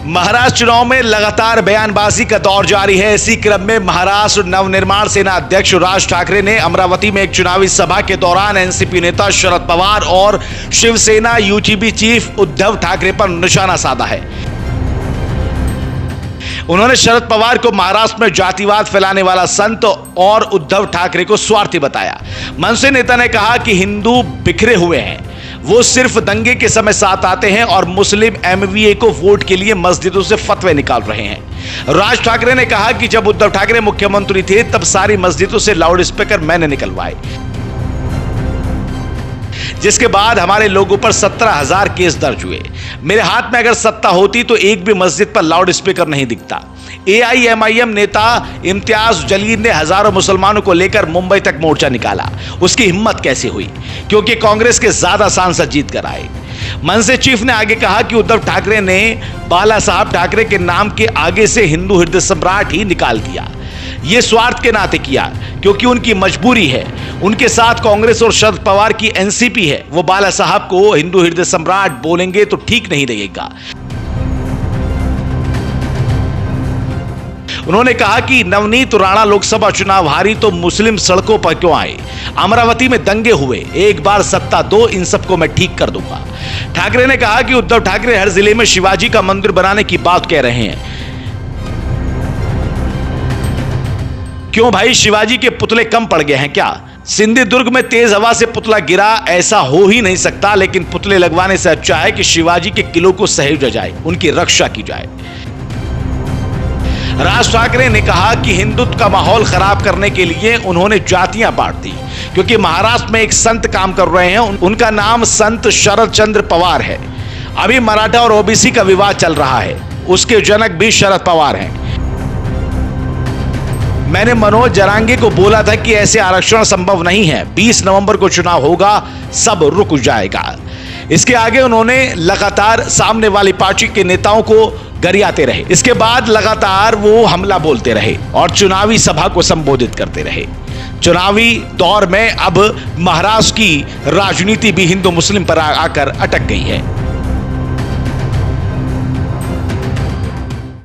महाराष्ट्र चुनाव में लगातार बयानबाजी का दौर जारी है। इसी क्रम में महाराष्ट्र नवनिर्माण सेना अध्यक्ष राज ठाकरे ने अमरावती में एक चुनावी सभा के दौरान एनसीपी नेता शरद पवार और शिवसेना यूटीबी चीफ उद्धव ठाकरे पर निशाना साधा है। उन्होंने शरद पवार को महाराष्ट्र में जातिवाद फैलाने वाला संत और उद्धव ठाकरे को स्वार्थी बताया। मनसे नेता ने कहा कि हिंदू बिखरे हुए हैं, वो सिर्फ दंगे के समय साथ आते हैं और मुस्लिम एमवीए को वोट के लिए मस्जिदों से फतवे निकाल रहे हैं। राज ठाकरे ने कहा कि जब उद्धव ठाकरे मुख्यमंत्री थे तब सारी मस्जिदों से लाउड स्पीकर मैंने निकलवाए, जिसके बाद हमारे लोगों पर 17,000 केस दर्ज हुए। मेरे हाथ में अगर सत्ता होती तो एक भी मस्जिद पर लाउड स्पीकर नहीं दिखता। एआईएमआईएम नेता इम्तियाज जलील ने हजारों मुसलमानों को लेकर मुंबई तक मोर्चा निकाला। उसकी हिम्मत कैसे हुई? क्योंकि कांग्रेस के ज्यादा सांसद जीत कर आए। मनसे चीफ ने आगे कहा कि उद्धव ठाकरे ने बाला साहब ठाकरे के नाम के आगे से हिंदू हृदय सम्राट ही निकाल दिया। यह स्वार्थ के नाते किया क्योंकि उनकी मजबूरी है। उनके साथ कांग्रेस और शरद पवार की एनसीपी है। वो बाला साहब को हिंदू हृदय सम्राट बोलेंगे तो ठीक नहीं लगेगा। उन्होंने कहा कि नवनीत राणा लोकसभा चुनाव हारी तो मुस्लिम सड़कों पर क्यों आए? अमरावती में दंगे हुए, एक बार सत्ता दो, इन सबको मैं ठीक कर दूंगा। ठाकरे ने कहा कि उद्धव ठाकरे हर जिले में शिवाजी का मंदिर बनाने की बात कह रहे हैं। क्यों भाई, शिवाजी के पुतले कम पड़ गए हैं क्या? सिंधुदुर्ग में तेज हवा से पुतला गिरा, ऐसा हो ही नहीं सकता। लेकिन पुतले लगवाने से अच्छा है कि शिवाजी के किलों को सहेजा जाए, उनकी रक्षा की जाए। राज ठाकरे ने कहा कि हिंदुत्व का माहौल खराब करने के लिए उन्होंने जातियां बांट दी, क्योंकि महाराष्ट्र में एक संत काम कर रहे हैं। उनका नाम संत शरद चंद्र पवार है। अभी मराठा और ओबीसी का विवाद चल रहा है, उसके जनक भी शरद पवार हैं। मैंने मनोज जरांगे को बोला था कि ऐसे आरक्षण संभव नहीं है। 20 नवंबर को चुनाव होगा, सब रुक जाएगा। इसके आगे उन्होंने लगातार सामने वाली पार्टी के नेताओं को गरियाते रहे। इसके बाद लगातार वो हमला बोलते रहे और चुनावी सभा को संबोधित करते रहे। चुनावी दौर में अब महाराष्ट्र की राजनीति भी हिंदू मुस्लिम पर आकर अटक गई है।